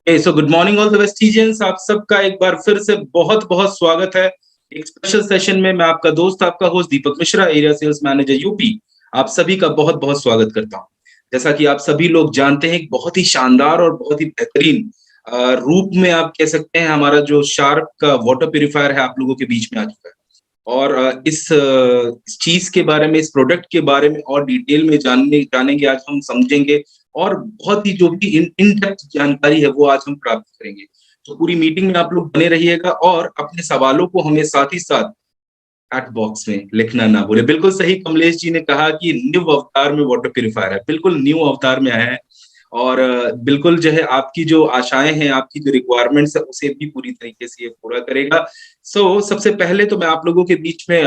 So good morning all the vestigians. आप सबका एक बार फिर से बहुत बहुत स्वागत है एक स्पेशल सेशन में। मैं आपका दोस्त, आपका host Deepak Mishra, area sales manager UP, आप सभी का बहुत बहुत स्वागत करता हूं। जैसा कि आप सभी लोग जानते हैं, एक बहुत ही शानदार और बहुत ही बेहतरीन रूप में आप कह सकते हैं, हमारा जो शार्प का वाटर प्यूरिफायर है आप लोगों के बीच में आ चुका है। और इस चीज के बारे में, इस प्रोडक्ट के बारे में और डिटेल में जानेंगे, आज हम समझेंगे। और बहुत ही जो भी इन डेप्थ जानकारी है वो आज हम प्राप्त करेंगे। तो पूरी मीटिंग में आप लोग बने रहिएगा और अपने सवालों को हमें साथ ही साथ चैट बॉक्स में लिखना ना भूले। बिल्कुल सही कमलेश जी ने कहा कि न्यू अवतार में वाटर प्यूरिफायर है, बिल्कुल न्यू अवतार में आया है। और बिल्कुल जो है आपकी जो आशाएं हैं, आपकी जो रिक्वायरमेंट्स है, उसे भी पूरी तरीके से ये पूरा करेगा। सबसे पहले तो मैं आप लोगों के बीच में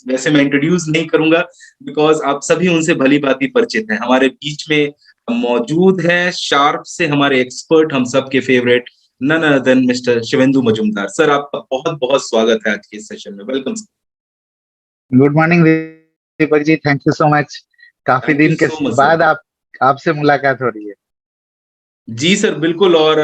वैसे मैं इंट्रोड्यूस नहीं करूंगा, बिकॉज आप सभी उनसे भली भांति परिचित हैं। हमारे बीच में मौजूद है शार्प से हमारे एक्सपर्ट, हम सबके favourite, none other than mister Shivendu Majumdar. Sir, आपका बहुत बहुत स्वागत है आज के सेशन में। Welcome sir. Good morning Deepak ji, thank you so much. काफी दिन के बाद आपसे मुलाकात हो रही है। जी सर, बिल्कुल। और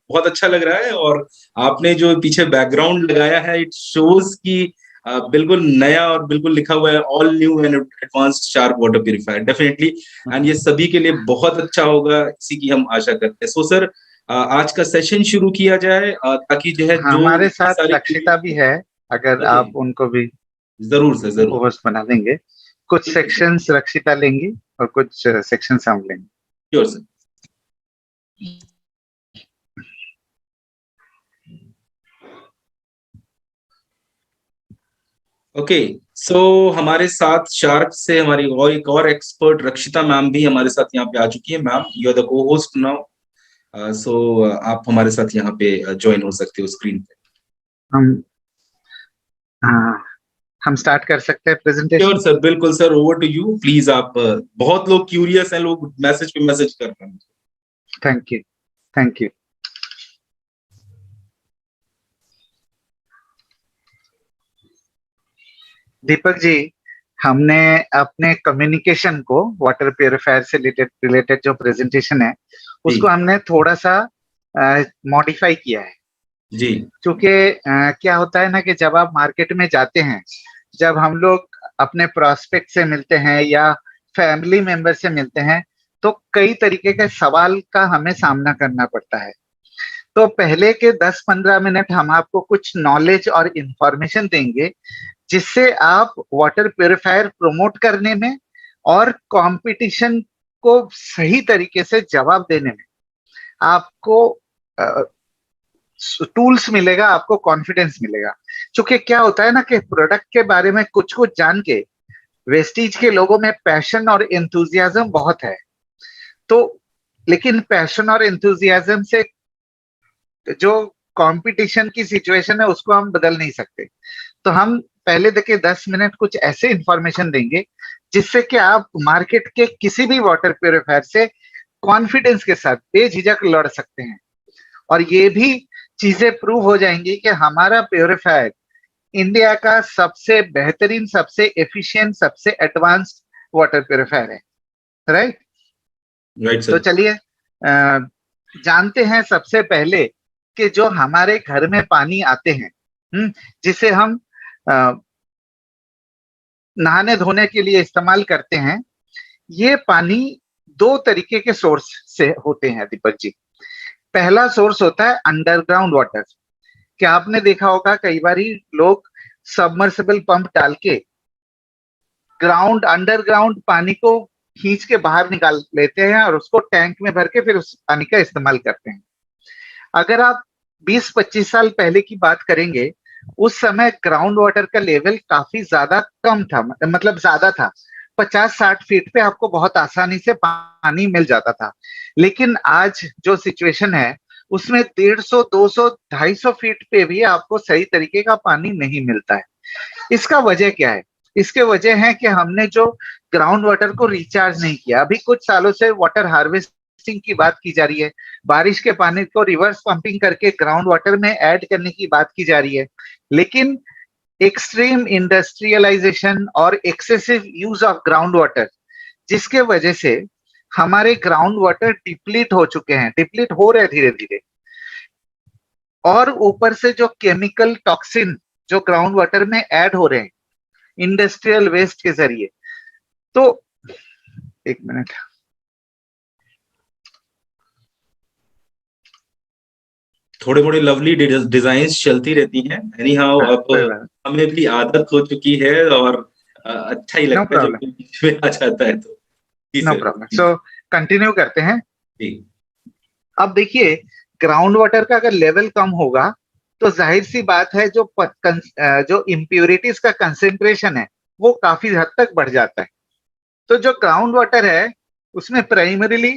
बहुत अच्छा लग रहा है। और आपने जो पीछे बैकग्राउंड लगाया है, इट शोज कि बिल्कुल नया और बिल्कुल लिखा हुआ है all new and advanced sharp water purifier, definitely. And ये सभी के लिए बहुत अच्छा होगा, इसी की हम आशा करते हैं। सो सर, आज का सेशन शुरू किया जाए, ताकि जो है जो हमारे साथ रक्षिता भी है, अगर आप उनको भी जरूर सर, जरूर होस्ट बना देंगे। कुछ सेक्शंस रक्षिता लेंगी और कुछ सेक्शंस हम लेंगे। Sure sir. ओके, सो हमारे साथ शार्क से हमारी और एक और एक्सपर्ट रक्षिता मैम भी हमारे साथ यहाँ पे आ चुकी है। मैम, यू आर द को होस्ट नाउ। सो आप हमारे साथ यहाँ पे ज्वाइन हो सकते हो स्क्रीन पे। हम स्टार्ट कर सकते हैं प्रेजेंटेशन। श्योर सर, बिल्कुल sir, over to you please. आप बहुत लोग क्यूरियस हैं, लोग मैसेज पे मैसेज कर रहे हैं। Thank you, thank you. Deepak ji, हमने अपने कम्युनिकेशन को वाटर प्यूरिफायर से रिलेटेड जो प्रेजेंटेशन है उसको हमने थोड़ा सा मॉडिफाई किया है जी। क्योंकि क्या होता है ना कि जब आप मार्केट में जाते हैं, जब हम लोग अपने प्रोस्पेक्ट से मिलते हैं या फैमिली मेंबर से मिलते हैं, तो कई तरीके के सवाल का हमें सामना करना पड़ता है। तो पहले के 10-15 मिनट हम आपको कुछ नॉलेज और इंफॉर्मेशन देंगे, जिससे आप वाटर प्यूरिफायर प्रमोट करने में और कंपटीशन को सही तरीके से जवाब देने में आपको टूल्स मिलेगा, आपको कॉन्फिडेंस मिलेगा। क्योंकि क्या होता है ना कि प्रोडक्ट के बारे में कुछ कुछ जान के वेस्टीज के लोगों में पैशन और एंथुजियाज्म बहुत है, तो लेकिन पैशन और एंथुजियाज्म से जो कंपटीशन की सिचुएशन है उसको हम बदल नहीं सकते। तो हम पहले देखिए 10 मिनट कुछ ऐसे इंफॉर्मेशन देंगे जिससे कि आप मार्केट के किसी भी वाटर प्यूरिफायर से कॉन्फिडेंस के साथ बेझिझक लड़ सकते हैं। और ये भी चीजें प्रूव हो जाएंगी कि हमारा प्यूरिफायर इंडिया का सबसे बेहतरीन, सबसे एफिशिएंट, सबसे एडवांस्ड वाटर प्यूरिफायर है। Right right. तो चलिए जानते हैं सबसे पहले कि जो हमारे घर में पानी आते हैं, जिसे हम नहाने धोने के लिए इस्तेमाल करते हैं, ये पानी दो तरीके के सोर्स से होते हैं दीपक जी। पहला सोर्स होता है अंडरग्राउंड वाटर। क्या आपने देखा होगा कई बार लोग सबमर्सिबल पंप डाल के अंडरग्राउंड पानी को खींच के बाहर निकाल लेते हैं और उसको टैंक में भर के फिर उस पानी का इस्तेमाल करते हैं। अगर आप 20-25 साल पहले की बात करेंगे, उस समय ग्राउंड वाटर का लेवल काफी ज्यादा कम था, मतलब ज्यादा था। 50-60 फीट पे आपको बहुत आसानी से पानी मिल जाता था। लेकिन आज जो सिचुएशन है उसमें 150, 200, 250 फीट पे भी आपको सही तरीके का पानी नहीं मिलता है। इसका वजह क्या है? इसके वजह है कि हमने जो ग्राउंड वाटर को रिचार्ज नहीं किया। अभी कुछ सालों से वाटर हार्वेस्टिंग की बात की जा रही है, बारिश के पानी को रिवर्स पंपिंग करके ग्राउंड वाटर में ऐड करने की बात की जा रही है। लेकिन एक्सट्रीम इंडस्ट्रियलाइजेशन और excessive use of ground water, जिसके वजह से हमारे ग्राउंड वाटर डिप्लीट हो चुके हैं, डिप्लीट हो रहे धीरे धीरे, और ऊपर से जो केमिकल टॉक्सिन जो ग्राउंड वाटर में ऐड हो रहे हैं इंडस्ट्रियल वेस्ट के जरिए। तो एक मिनट, थोड़े मोड़े लवली डिजाइन्स चलती रहती हैं। एनी हाउ, अब हमें भी आदत हो चुकी है और अच्छा ही नो लगता है जब प्रॉब्लम, कोई बीच में आ जाता है तो। जी no sir. Problem. So continue करते हैं। जी अब देखिए, ग्राउंड वाटर का अगर लेवल कम होगा तो जाहिर सी बात है जो इम्प्यूरिटीज का कंसेंट्रेशन है वो काफी हद तक बढ़ जाता है। तो जो ग्राउंड वाटर है उसमें प्राइमरीली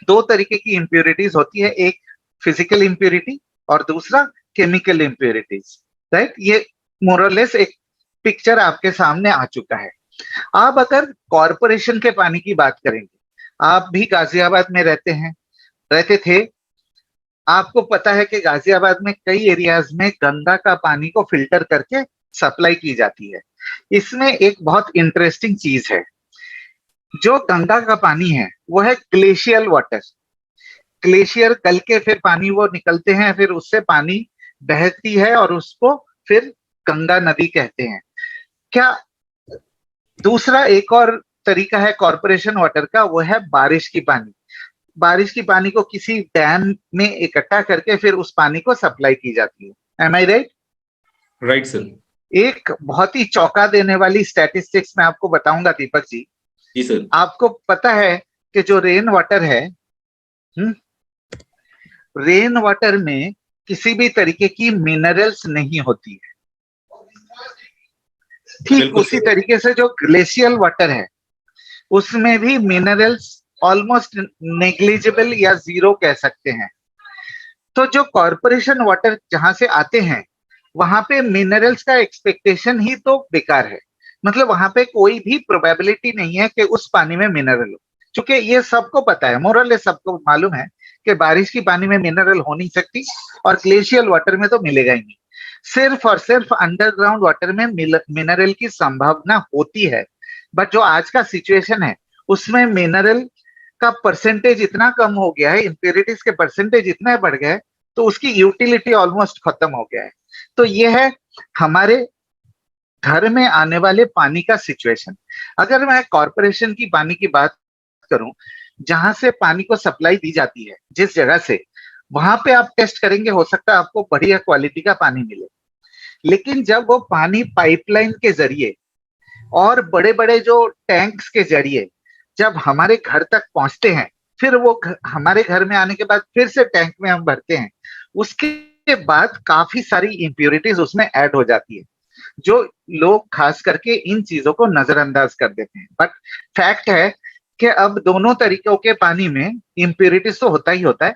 दो तरीके की इम्प्यूरिटीज होती है, एक फिजिकल इम्प्यूरिटी और दूसरा केमिकल इम्प्यूरिटीज। राइट, ये मोरलेस एक पिक्चर आपके सामने आ चुका है। आप अगर कॉरपोरेशन के पानी की बात करेंगे, आप भी गाजियाबाद में रहते थे, आपको पता है कि गाजियाबाद में कई एरियाज में गंगा का पानी को फिल्टर करके सप्लाई की जाती है। इसमें एक बहुत इंटरेस्टिंग चीज है, जो गंगा का पानी है वो है ग्लेशियल वाटर। ग्लेशियर गल के फिर पानी वो निकलते हैं, फिर उससे पानी बहती है और उसको फिर गंगा नदी कहते हैं। क्या दूसरा एक और तरीका है कॉरपोरेशन वाटर का, वो है बारिश की पानी। बारिश की पानी को किसी डैम में इकट्ठा करके फिर उस पानी को सप्लाई की जाती है। एम आई राइट? Right sir. एक बहुत ही चौंका देने वाली स्टैटिस्टिक्स मैं आपको बताऊंगा दीपक जी। जी सर। आपको पता है कि जो रेन वाटर है, रेन वाटर में किसी भी तरीके की मिनरल्स नहीं होती है। ठीक बिल्कुल उसी सर। तरीके से जो ग्लेशियल वाटर है उसमें भी मिनरल्स ऑलमोस्ट नेग्लिजिबल या जीरो कह सकते हैं। तो जो कॉरपोरेशन वाटर जहां से आते हैं वहां पे मिनरल्स का एक्सपेक्टेशन ही तो बेकार है। मतलब वहां पे कोई भी प्रोबेबिलिटी नहीं है कि उस पानी में मिनरल हो, क्योंकि ये सबको पता है, मोरल सबको मालूम है कि बारिश की पानी में मिनरल हो नहीं सकती और ग्लेशियल वाटर में तो मिलेगा ही नहीं। सिर्फ और सिर्फ अंडरग्राउंड वाटर में मिनरल की संभावना होती है, बट जो आज का सिचुएशन है उसमें मिनरल का परसेंटेज इतना कम हो गया है, इंप्योरिटीज के परसेंटेज इतना बढ़ गया है, तो उसकी यूटिलिटी ऑलमोस्ट खत्म हो गया है। तो ये है हमारे घर में आने वाले पानी का सिचुएशन। अगर मैं कॉरपोरेशन की पानी की बात करूं, जहां से पानी को सप्लाई दी जाती है जिस जगह से, वहां पे आप टेस्ट करेंगे, हो सकता है आपको बढ़िया क्वालिटी का पानी मिले। लेकिन जब वो पानी पाइपलाइन के जरिए और बड़े बड़े जो टैंक्स के जरिए जब हमारे घर तक पहुंचते हैं, फिर वो हमारे घर में आने के बाद फिर से टैंक में हम भरते हैं, उसके बाद काफी सारी इंप्योरिटीज उसमें ऐड हो जाती है, जो लोग खास करके इन चीजों को नजरअंदाज कर देते हैं। बट फैक्ट है कि अब दोनों तरीकों के पानी में इंप्योरिटीज तो होता ही होता है।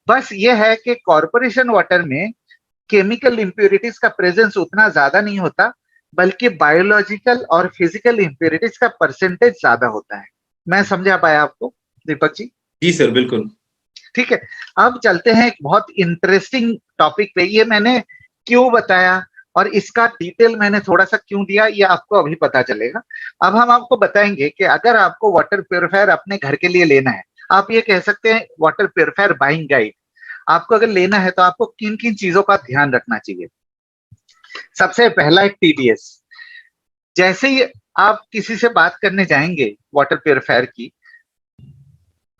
बस ये है कि कॉरपोरेशन वाटर में केमिकल इंप्योरिटीज का प्रेजेंस उतना ज्यादा नहीं होता, बल्कि बायोलॉजिकल और फिजिकल इंप्योरिटीज का परसेंटेज ज्यादा होता है। मैं समझा पाया आपको दीपक जी? जी सर, बिल्कुल। ठीक है, अब चलते हैं एक बहुत इंटरेस्टिंग टॉपिक पे। ये मैंने क्यों बताया और इसका डिटेल मैंने थोड़ा सा क्यों दिया, ये आपको अभी पता चलेगा। अब हम आपको बताएंगे कि अगर आपको वाटर प्योरीफायर अपने घर के लिए लेना है, आप ये कह सकते हैं वाटर प्योरीफायर बाइंग गाइड, आपको अगर लेना है तो आपको किन किन चीजों का ध्यान रखना चाहिए। सबसे पहला एक टीडीएस। जैसे ही आप किसी से बात करने जाएंगे वाटर प्योरीफायर की,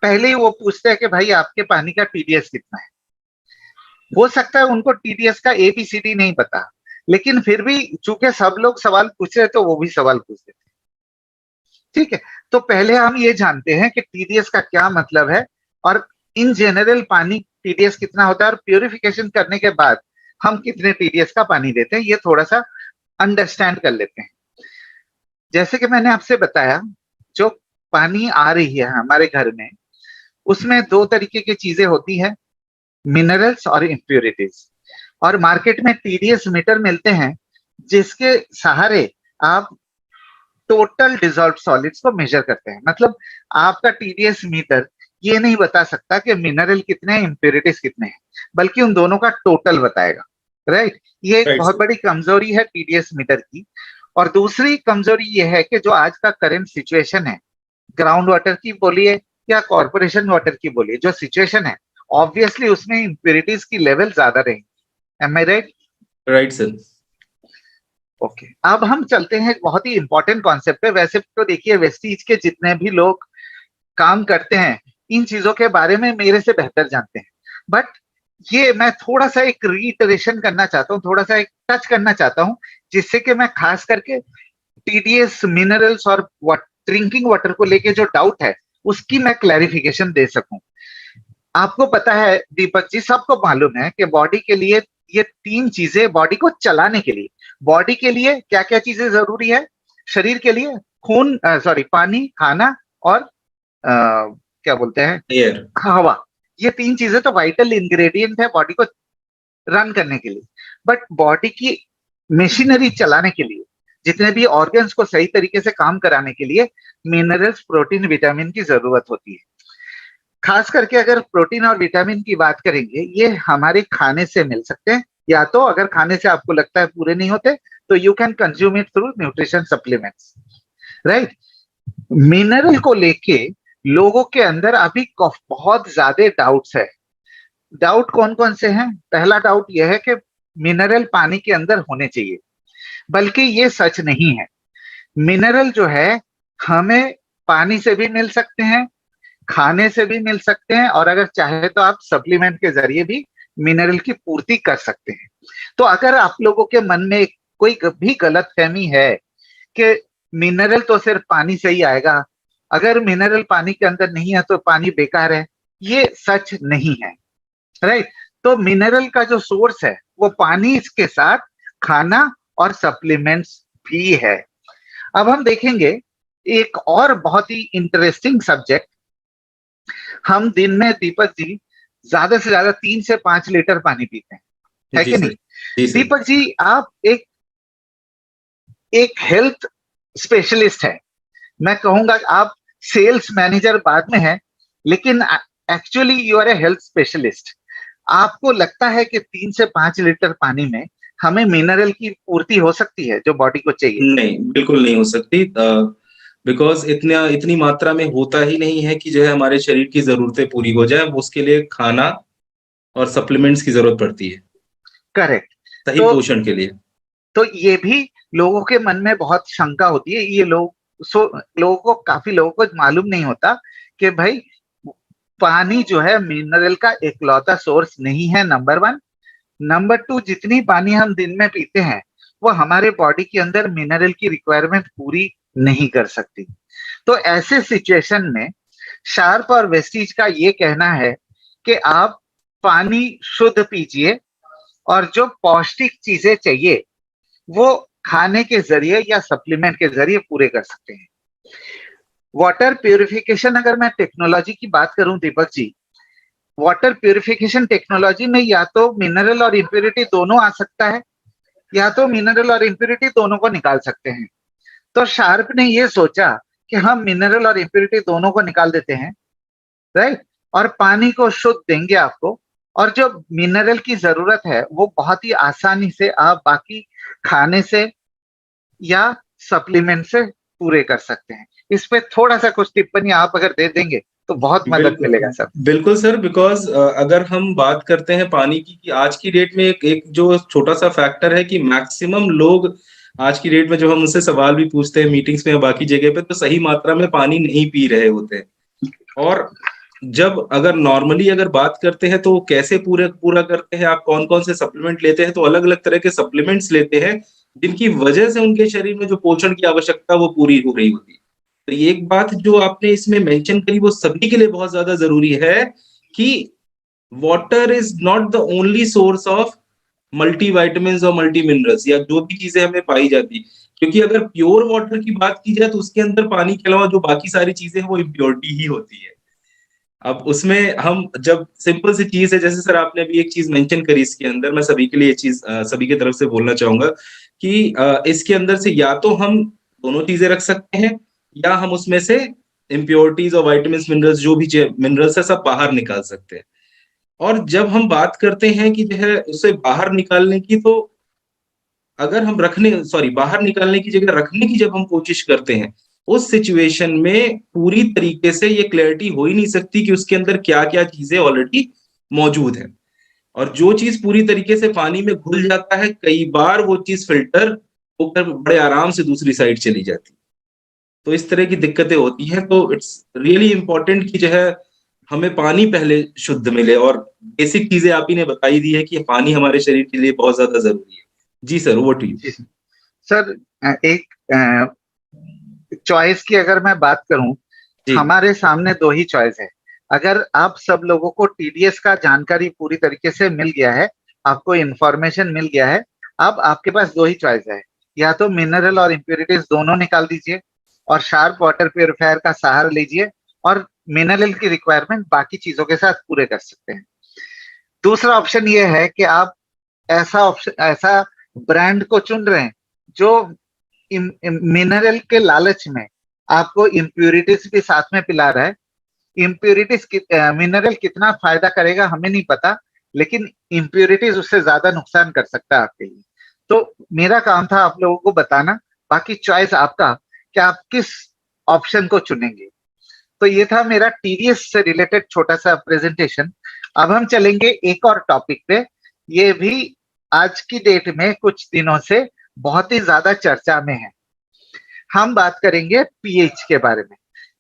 पहले ही वो पूछते हैं कि भाई आपके पानी का टीडीएस कितना है। हो सकता है उनको टीडीएस का एबीसीडी नहीं पता, लेकिन फिर भी चूंकि सब लोग सवाल पूछ रहे तो वो भी सवाल पूछ रहे। ठीक है, तो पहले हम ये जानते हैं कि टीडीएस का क्या मतलब है, और इन जनरल पानी टीडीएस कितना होता है, और प्यूरिफिकेशन करने के बाद हम कितने टीडीएस का पानी देते हैं, ये थोड़ा सा अंडरस्टैंड कर लेते हैं। जैसे कि मैंने आपसे बताया, जो पानी आ रही है हमारे घर में, उसमें दो तरीके की चीजें होती है, मिनरल्स और इम्प्योरिटीज। और मार्केट में टीडीएस मीटर मिलते हैं जिसके सहारे आप टोटल डिजॉल्व सॉलिड्स को मेजर करते हैं। मतलब आपका टीडीएस मीटर ये नहीं बता सकता कि मिनरल कितने हैं, इम्प्योरिटीज कितने हैं, बल्कि उन दोनों का टोटल बताएगा। राइट, ये एक राइट बहुत सर। बड़ी कमजोरी है टीडीएस मीटर की। और दूसरी कमजोरी ये है कि जो आज का करंट सिचुएशन है, ग्राउंड वाटर की बोलिए या कॉर्पोरेशन वाटर की बोलिए, जो सिचुएशन है ऑब्वियसली उसमें इम्प्योरिटीज की लेवल ज्यादा रहेंगी। एम आई राइट? Right sir. ओके, अब हम चलते हैं, बहुत ही इंपॉर्टेंट कॉन्सेप्ट है। वैसे तो देखिए वेस्टीज के जितने भी लोग काम करते हैं इन चीजों के बारे में मेरे से बेहतर जानते हैं, बट ये मैं थोड़ा सा एक रीइटरेशन करना चाहता हूँ, थोड़ा सा एक टच करना चाहता हूँ, जिससे कि मैं खास करके टीडीएस, मिनरल्स और ड्रिंकिंग वाटर को लेके जो डाउट है उसकी मैं क्लैरिफिकेशन दे सकूं। आपको पता है दीपक जी, सबको मालूम है कि बॉडी के लिए ये तीन चीजें, बॉडी को चलाने के लिए, बॉडी के लिए क्या क्या चीजें जरूरी है शरीर के लिए? खून, सॉरी, पानी, खाना और क्या बोलते हैं, एयर। हवा। ये तीन चीजें तो वाइटल इंग्रेडिएंट है बॉडी को रन करने के लिए। बट बॉडी की मशीनरी चलाने के लिए, जितने भी ऑर्गन्स को सही तरीके से काम कराने के लिए मिनरल्स, प्रोटीन, विटामिन की जरूरत होती है। खास करके अगर प्रोटीन और विटामिन की बात करेंगे, ये हमारे खाने से मिल सकते हैं, या तो अगर खाने से आपको लगता है पूरे नहीं होते तो you can consume it through nutrition supplements, right? Mineral को लेके लोगों के अंदर अभी बहुत ज्यादा डाउट्स है। डाउट कौन कौन से हैं? पहला डाउट यह है कि मिनरल पानी के अंदर होने चाहिए, बल्कि ये सच नहीं है। मिनरल जो है हमें पानी से भी मिल सकते हैं, खाने से भी मिल सकते हैं, और अगर चाहे तो आप सप्लीमेंट के जरिए भी मिनरल की पूर्ति कर सकते हैं। तो अगर आप लोगों के मन में कोई भी गलत फहमी है कि मिनरल तो सिर्फ पानी से ही आएगा, अगर मिनरल पानी के अंदर नहीं है तो पानी बेकार है, ये सच नहीं है, राइट? तो मिनरल का जो सोर्स है वो पानी के साथ खाना और सप्लीमेंट्स भी है। अब हम देखेंगे एक और बहुत ही इंटरेस्टिंग सब्जेक्ट। हम दिन में दीपक जी ज्यादा से ज्यादा 3 से 5 लीटर पानी पीते हैं, है जी कि सर। नहीं? जी सर। दीपक जी, आप एक हेल्थ स्पेशलिस्ट है, मैं कहूंगा आप सेल्स मैनेजर बाद में है, लेकिन actually you are a health specialist. आपको लगता है कि 3 से 5 लीटर पानी में हमें मिनरल की पूर्ति हो सकती है जो बॉडी को चाहिए? नहीं, बिल्कुल नहीं हो सकती, बिकॉज इतनी मात्रा में होता ही नहीं है कि जो है हमारे शरीर की जरूरतें पूरी हो जाए। उसके लिए खाना और सप्लीमेंट्स की जरूरत पड़ती है करेक्ट। सही तो पोषण के लिए। तो ये भी लोगों के मन में बहुत शंका होती है। ये लोगों को, काफी लोगों को मालूम नहीं होता कि भाई पानी जो है मिनरल का एकलौता सोर्स नहीं है, नंबर वन। नंबर टू, जितनी पानी हम दिन में पीते हैं वो हमारे बॉडी के अंदर मिनरल की रिक्वायरमेंट पूरी नहीं कर सकती। तो ऐसे सिचुएशन में शार्प और वेस्टीज का ये कहना है कि आप पानी शुद्ध पीजिए, और जो पौष्टिक चीजें चाहिए वो खाने के जरिए या सप्लीमेंट के जरिए पूरे कर सकते हैं। वाटर प्यूरिफिकेशन, अगर मैं टेक्नोलॉजी की बात करूं Deepak ji, water purification technology में या तो मिनरल और इम्प्योरिटी दोनों आ सकता है, या तो मिनरल और इम्प्योरिटी दोनों को निकाल सकते हैं। तो शार्प ने ये सोचा कि हम मिनरल और इम्प्योरिटी दोनों को निकाल देते हैं, राइट, और पानी को शुद्ध देंगे आपको, और जो मिनरल की जरूरत है वो बहुत ही आसानी से आप बाकी खाने से या सप्लीमेंट से पूरे कर सकते हैं। इस पे थोड़ा सा कुछ टिप्पणी आप अगर दे देंगे तो बहुत मदद मिलेगा सर। बिल्कुल सर, बिकॉज अगर हम बात करते हैं पानी की, कि आज की डेट में एक जो छोटा सा फैक्टर है कि मैक्सिमम लोग आज की डेट में, जो हम उनसे सवाल भी पूछते हैं मीटिंग्स में या बाकी जगह पे, तो सही मात्रा में पानी नहीं पी रहे होते हैं। और जब अगर नॉर्मली अगर बात करते हैं तो कैसे पूरा करते हैं, आप कौन कौन से सप्लीमेंट लेते हैं, तो अलग अलग तरह के सप्लीमेंट्स लेते हैं जिनकी वजह से उनके शरीर में जो पोषण की आवश्यकता वो पूरी हो रही होती है। तो एक बात जो आपने इसमें मेंशन करी वो सभी के लिए बहुत ज्यादा जरूरी है कि water is not the only source of multivitamins और मल्टी मिनरल्स, या जो भी चीजें हमें पाई जाती। क्योंकि अगर प्योर वाटर की बात की जाए तो उसके अंदर पानी के अलावा जो बाकी सारी चीजें हैं वो इम्प्योरिटी ही होती है। अब उसमें हम जब सिंपल सी चीज है, जैसे सर आपने भी एक चीज मेंशन करी इसके अंदर, मैं सभी के लिए ये चीज सभी की तरफ से बोलना चाहूंगा कि इसके अंदर से या तो हम दोनों चीजें रख सकते हैं, या हम उसमें से इम्प्योरिटीज और वाइटामिन मिनरल्स, जो भी मिनरल्स है, सब बाहर निकाल सकते हैं। और जब हम बात करते हैं कि जो है उसे बाहर निकालने की, तो अगर हम बाहर निकालने की जगह रखने की जब हम कोशिश करते हैं, उस सिचुएशन में पूरी तरीके से ये क्लैरिटी हो ही नहीं सकती कि उसके अंदर क्या क्या चीजें ऑलरेडी मौजूद है। और जो चीज पूरी तरीके से पानी में घुल जाता है, कई बार वो चीज फिल्टर होकर बड़े आराम से दूसरी साइड चली जाती है। तो इस तरह की दिक्कतें होती हैं। तो इट्स रियली इंपॉर्टेंट कि जो है हमें पानी पहले शुद्ध मिले, और बेसिक चीजें आप ही ने बताई दी है कि पानी हमारे शरीर के लिए बहुत ज्यादा जरूरी है। जी सर, ओवर टू यू। जी सर, एक चॉइस की अगर मैं बात करूं, जी हमारे सामने दो ही चॉइस है। अगर आप सब लोगों को टीडीएस का जानकारी पूरी तरीके से मिल गया है, आपको इंफॉर्मेशन मिल गया है, अब आपके पास दो ही चॉइस है। या तो मिनरल और इम्प्योरिटीज दोनों निकाल दीजिए और शार्प वाटर प्योरीफायर का सहारा लीजिए, और मिनरल की रिक्वायरमेंट बाकी चीजों के साथ पूरे कर सकते हैं। दूसरा ऑप्शन ये है कि आप ऐसा ब्रांड को चुन रहे हैं जो मिनरल के लालच में आपको इम्प्योरिटीज भी साथ में पिला रहा है। इम्प्योरिटीज मिनरल कितना फायदा करेगा हमें नहीं पता, लेकिन इम्प्योरिटीज उससे ज्यादा नुकसान कर सकता है आपके लिए। तो मेरा काम था आप लोगों को बताना, बाकी चॉइस आपका कि आप किस ऑप्शन को चुनेंगे। तो ये था मेरा टीडीएस से रिलेटेड छोटा सा प्रेजेंटेशन। अब हम चलेंगे एक और टॉपिक पे, ये भी आज की डेट में कुछ दिनों से बहुत ही ज्यादा चर्चा में है। हम बात करेंगे पीएच के बारे में।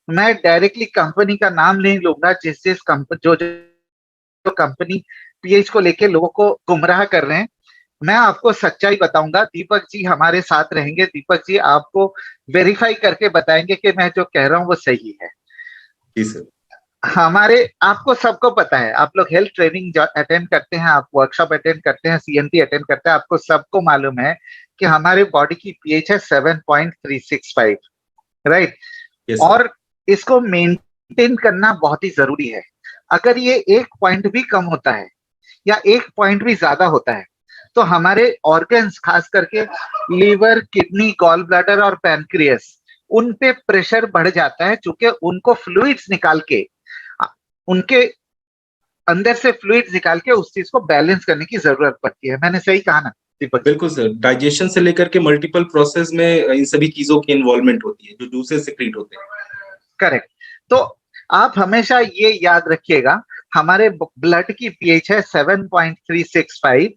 मैं डायरेक्टली कंपनी का नाम नहीं लूंगा, जिस जो कंपनी पीएच को लेके लोगों को गुमराह कर रहे हैं, मैं आपको सच्चाई बताऊंगा। दीपक जी हमारे साथ रहेंगे, दीपक जी आपको वेरीफाई करके बताएंगे कि मैं जो कह रहा हूँ वो सही है। जी सर। हमारे आपको सबको पता है, आप लोग हेल्थ ट्रेनिंग अटेंड करते हैं, आप वर्कशॉप अटेंड करते हैं, सीएनटी अटेंड करते हैं, आपको सबको मालूम है कि हमारे बॉडी की पीएच है 7.365, राइट। Yes sir. और इसको मेंटेन करना बहुत ही जरूरी है। अगर ये एक पॉइंट भी कम होता है या एक पॉइंट भी ज्यादा होता है, तो हमारे ऑर्गन्स, खास करके लीवर, किडनी, गॉल ब्लैडर और पैनक्रियास, उन पे प्रेशर बढ़ जाता है, क्योंकि उनको फ्लूइड्स निकाल के, उनके अंदर से फ्लूइड्स निकाल के उस चीज को बैलेंस करने की जरूरत पड़ती है। मैंने सही कहा ना दीपक? बिल्कुल सर, डाइजेशन से लेकर के मल्टीपल प्रोसेस में इन सभी चीजों की इन्वॉल्वमेंट होती है जो जूसेस सेक्रेट होते हैं। करेक्ट। तो आप हमेशा ये याद रखिएगा, हमारे ब्लड की पीएच है 7.365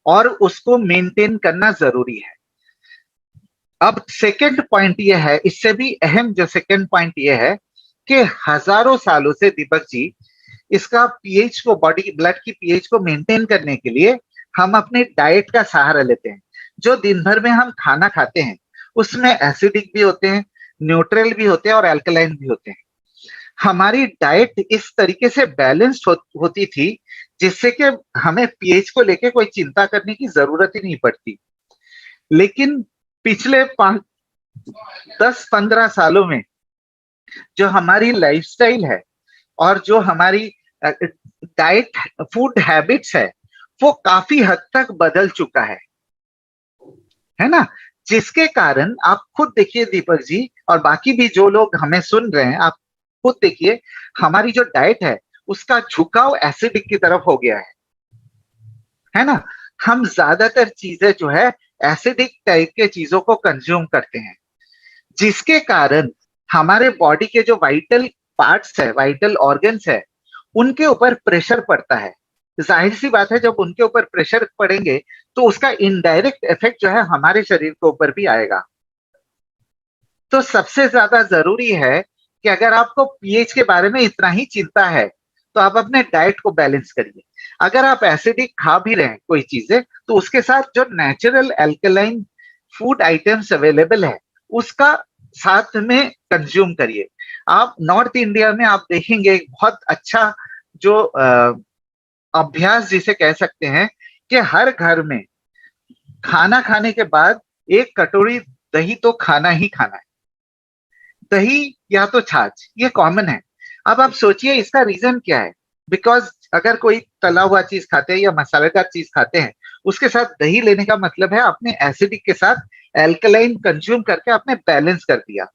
और उसको मेंटेन करना जरूरी है। अब सेकंड पॉइंट ये है, इससे भी अहम जो सेकंड पॉइंट ये है कि हजारों सालों से दीपक जी, इसका पीएच को, बॉडी ब्लड की पीएच को मेंटेन करने के लिए हम अपने डाइट का सहारा लेते हैं। जो दिन भर में हम खाना खाते हैं उसमें एसिडिक भी होते हैं, न्यूट्रल भी होते हैं और अल्कलाइन भी होते हैं। हमारी डाइट इस तरीके से बैलेंस्ड होती थी जिससे कि हमें पीएच को लेके कोई चिंता करने की जरूरत ही नहीं पड़ती। लेकिन पिछले 10-15 सालों में जो हमारी लाइफस्टाइल है और जो हमारी डाइट, फूड हैबिट्स है, वो काफी हद तक बदल चुका है ना। जिसके कारण आप खुद देखिए दीपक जी, और बाकी भी जो लोग हमें सुन रहे हैं, आप खुद देखिए हमारी जो डाइट है उसका झुकाव एसिडिक की तरफ हो गया है ना। हम ज्यादातर चीजें जो है एसिडिक टाइप के चीजों को कंज्यूम करते हैं, जिसके कारण हमारे बॉडी के जो वाइटल पार्ट्स है, वाइटल ऑर्गन्स है, उनके ऊपर प्रेशर पड़ता है। जाहिर सी बात है, जब उनके ऊपर प्रेशर पड़ेंगे तो उसका इनडायरेक्ट इफेक्ट जो है हमारे शरीर के ऊपर भी आएगा। तो सबसे ज्यादा जरूरी है कि अगर आपको पीएच के बारे में इतना ही चिंता है तो आप अपने डाइट को बैलेंस करिए। अगर आप एसिडिक खा भी रहे हैं कोई चीजें, तो उसके साथ जो natural alkaline food items available है उसका साथ में कंज्यूम करिए। आप नॉर्थ इंडिया में आप देखेंगे एक बहुत अच्छा जो अभ्यास जिसे कह सकते हैं, कि हर घर में खाना खाने के बाद एक कटोरी दही तो खाना ही खाना है, दही या तो छाछ, ये कॉमन है। अब आप सोचिए इसका रीजन क्या है। बिकॉज अगर कोई तला हुआ चीज खाते हैं या मसालेदार चीज खाते हैं, उसके साथ दही लेने का मतलब है आपने एसिडिक के साथ एल्कलाइन कंज्यूम करके आपने बैलेंस कर दिया।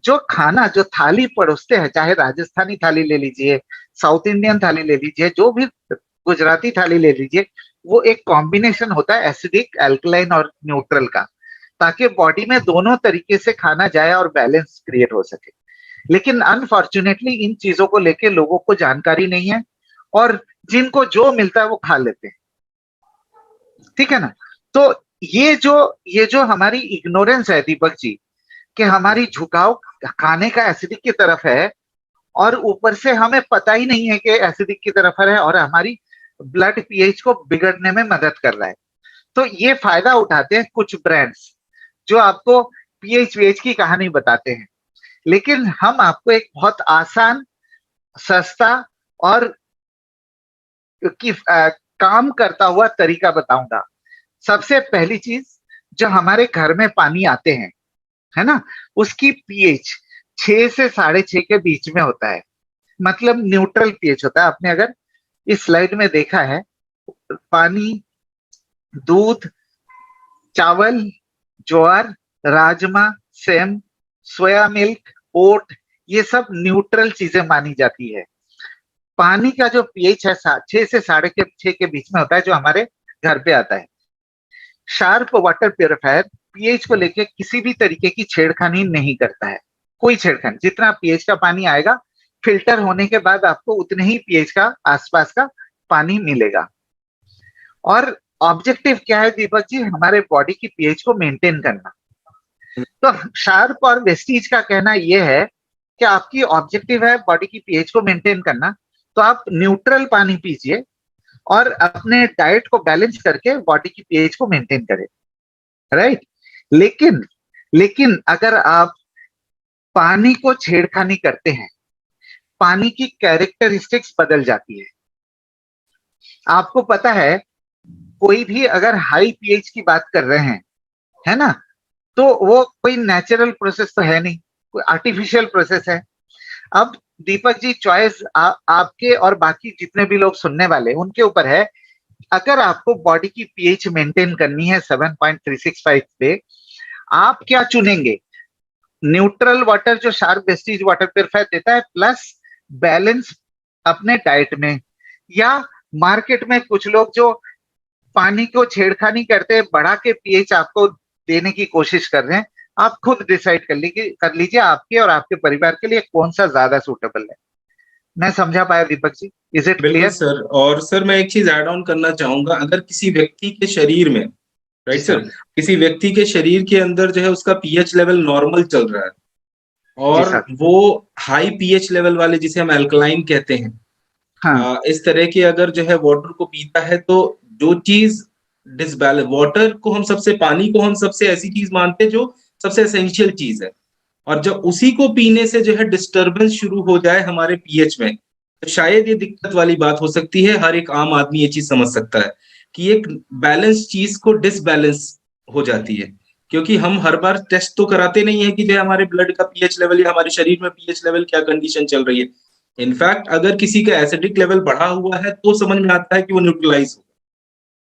जो खाना, जो थाली परोसते हैं, चाहे राजस्थानी थाली ले लीजिए, साउथ इंडियन थाली ले लीजिए, जो भी गुजराती थाली ले लीजिए, वो एक कॉम्बिनेशन होता है एसिडिक, एल्कलाइन और न्यूट्रल का। ताकि बॉडी में दोनों तरीके से खाना जाए और बैलेंस क्रिएट हो सके। लेकिन अनफॉर्चुनेटली इन चीजों को लेके लोगों को जानकारी नहीं है और जिनको जो मिलता है वो खा लेते हैं, ठीक है ना। तो ये जो हमारी इग्नोरेंस है दीपक जी, कि हमारी झुकाव खाने का एसिडिक की तरफ है और ऊपर से हमें पता ही नहीं है कि एसिडिक की तरफ है और हमारी ब्लड पीएच को बिगड़ने में मदद कर रहा है। तो ये फायदा उठाते हैं कुछ ब्रांड्स जो आपको पीएच वीएच की कहानी बताते हैं, लेकिन हम आपको एक बहुत आसान, सस्ता और काम करता हुआ तरीका बताऊंगा। सबसे पहली चीज, जो हमारे घर में पानी आते हैं, है ना, उसकी पीएच 6 से 6.5 के बीच में होता है, मतलब न्यूट्रल पीएच होता है। आपने अगर इस स्लाइड में देखा है, पानी, दूध, चावल, ज्वार, राजमा, सेम, सोया मिल्क, ओट, ये सब न्यूट्रल चीजें मानी जाती है। पानी का जो पीएच है 6 से 6.5 के बीच में होता है, जो हमारे घर पे आता है। शार्प वाटर प्यूरिफायर पीएच को लेके किसी भी तरीके की छेड़खानी नहीं करता है, कोई छेड़खानी। जितना पीएच का पानी आएगा, फिल्टर होने के बाद आपको उतने ही पीएच का आसपास का पानी मिलेगा। और ऑब्जेक्टिव क्या है दीपक जी? हमारे बॉडी की पीएच को मेंटेन करना। तो शार्प और वेस्टीज का कहना यह है कि आपकी ऑब्जेक्टिव है बॉडी की पीएच को मेंटेन करना, तो आप न्यूट्रल पानी पीजिए और अपने डाइट को बैलेंस करके बॉडी की पीएच को मेंटेन करें, राइट। लेकिन अगर आप पानी को छेड़खानी करते हैं, पानी की कैरेक्टरिस्टिक्स बदल जाती है। आपको पता है, कोई भी अगर हाई पीएच की बात कर रहे हैं, है ना, तो वो कोई नेचुरल प्रोसेस तो है नहीं, कोई आर्टिफिशियल प्रोसेस है। अब दीपक जी, चॉइस आपके और बाकी जितने भी लोग सुनने वाले उनके ऊपर है। अगर आपको बॉडी की पीएच मेंटेन करनी है 7.365 पे, आप क्या चुनेंगे? न्यूट्रल वाटर जो शार्प वेस्टीज वाटर प्यूरिफायर देता है, प्लस बैलेंस अपने डाइट में, या मार्केट में कुछ लोग जो पानी को छेड़खानी करते हैं, बढ़ा के पीएच आपको देने की कोशिश कर रहे हैं। आप खुद डिसाइड कर लीजिए आपके और आपके परिवार के लिए कौन सा ज्यादा सूटेबल है। मैं समझा पाया दीपक जी? इज इट बिल्कुल क्लियर? सर। और सर मैं एक चीज ऐड ऑन करना चाहूंगा, अगर किसी व्यक्ति के शरीर में, राइट सर, किसी व्यक्ति के शरीर के अंदर जो है उसका पीएच लेवल नॉर्मल चल रहा है जी और सर। वो हाई पीएच लेवल वाले जिसे हम अल्कलाइन कहते हैं, हाँ इस तरह के अगर जो है वाटर को पीता है, तो जो चीज डिसबैलेंस, वाटर को हम सबसे, पानी को हम सबसे ऐसी चीज मानते हैं जो सबसे एसेंशियल चीज है, और जब उसी को पीने से जो है डिस्टरबेंस शुरू हो जाए हमारे पीएच में, तो शायद ये दिक्कत वाली बात हो सकती है। हर एक आम आदमी ये चीज समझ सकता है कि एक बैलेंस चीज को डिसबैलेंस हो जाती है, क्योंकि हम हर बार टेस्ट तो कराते नहीं है कि जो हमारे ब्लड का पीएच लेवल या हमारे शरीर में पीएच लेवल क्या कंडीशन चल रही है। इनफैक्ट अगर किसी का एसिडिक लेवल बढ़ा हुआ है तो समझ में आता है कि वो न्यूट्रलाइज हो,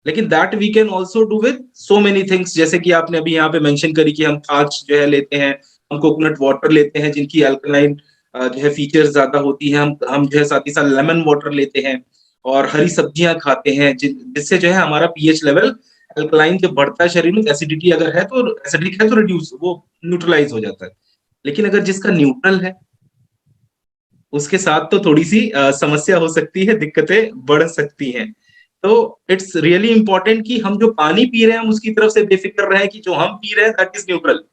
लेकिन that we can also do with so many things, जैसे कि आपने अभी यहाँ पे मेंशन करी कि हम छाछ जो है लेते हैं, हम कोकोनट वाटर लेते हैं जिनकी अल्कलाइन जो है फीचर्स ज्यादा होती है, हम जो है साथ ही साथ लेमन वाटर लेते हैं और हरी सब्जियां खाते हैं, जिससे जो है हमारा पीएच लेवल अल्कलाइन जब बढ़ता है शरीर में, एसिडिटी अगर है तो, एसिडिक है तो रिड्यूस, वो न्यूट्रलाइज हो जाता है। लेकिन अगर जिसका न्यूट्रल है उसके साथ तो थोड़ी सी समस्या हो सकती है, दिक्कतें बढ़ सकती हैं। तो इट्स रियली इंपॉर्टेंट कि हम जो पानी पी रहे हैं हम उसकी तरफ से बेफिक्र रहे कि जो हम पी रहे हैं दैट इज न्यूट्रल।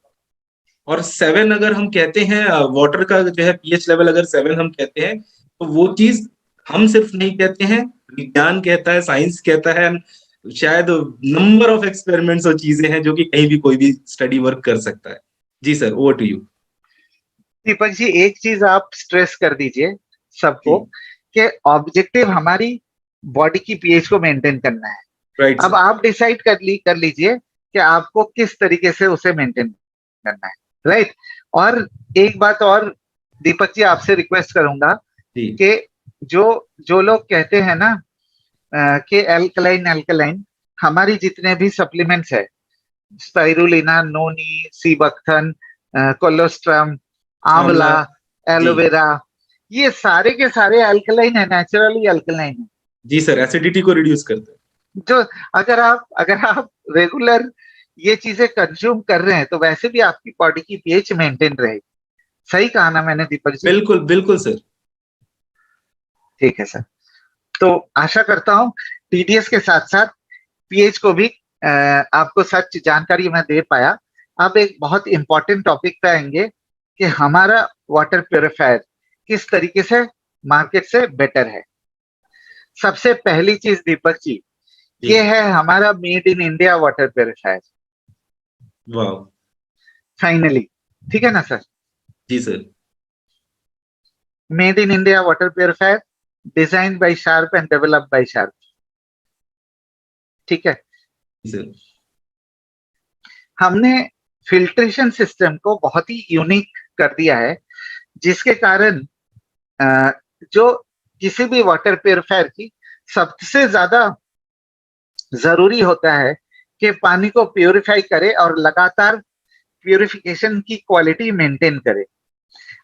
और 7 अगर हम कहते हैं वाटर का जो है पीएच लेवल अगर 7 हम कहते हैं, तो वो चीज हम सिर्फ नहीं कहते हैं, विज्ञान कहता है, साइंस कहता है, शायद नंबर ऑफ एक्सपेरिमेंट्स और चीजें हैं जो कि कहीं भी कोई भी स्टडी वर्क कर सकता है। जी sir, over to you. Deepak जी, एक चीज आप स्ट्रेस कर दीजिए सबको, कि ऑब्जेक्टिव हमारी बॉडी की पीएच को मेंटेन करना है। राइट अब आप डिसाइड कर लीजिए कि आपको किस तरीके से उसे मेंटेन करना है, राइट। और एक बात और दीपक जी, आपसे रिक्वेस्ट करूंगा जी कि जो जो लोग कहते हैं ना कि अल्कलाइन अल्कलाइन, हमारी जितने भी सप्लीमेंट्स है, स्पाइरुलिना, नोनी, सीबक्थन, कोलोस्ट्रम, आंवला, आंवला, जी एलोवेरा, ये सारे के सारे अल्कलाइन है, नेचुरली अल्कलाइन है। जी सर, एसिडिटी को रिड्यूस करते हैं। जो अगर आप रेगुलर ये चीजें कंज्यूम कर रहे हैं तो वैसे भी आपकी बॉडी की पीएच मेंटेन रहेगी। सही कहा ना मैंने दीपक जी? बिल्कुल बिल्कुल सर। ठीक है सर। तो आशा करता हूँ टीडीएस के साथ साथ पीएच को भी आपको सच जानकारी मैं दे पाया। अब एक बहुत इंपॉर्टेंट टॉपिक पे आएंगे कि हमारा वाटर प्योरीफायर किस तरीके से मार्केट से बेटर है। सबसे पहली चीज दीपक जी, जी। ये है हमारा made in India water purifier. वाह। फाइनली, ठीक है ना सर? जी sir. Made in India water purifier, design by Sharp and develop by Sharp. ठीक है। जी सर। हमने फिल्ट्रेशन सिस्टम को बहुत ही यूनिक कर दिया है, जिसके कारण जो किसी भी वाटर प्योरीफायर की सबसे ज्यादा जरूरी होता है कि पानी को प्योरीफाई करे और लगातार प्योरिफिकेशन की क्वालिटी मेंटेन करे।